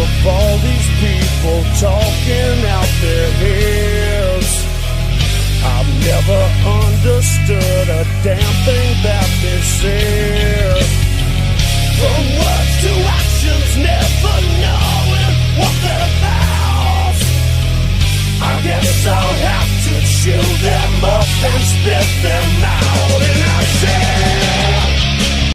of all these people talking out their heads. I've never understood a damn thing that they said. From words to actions, never knowing what they're about. I guess I'll have to chew them up and spit them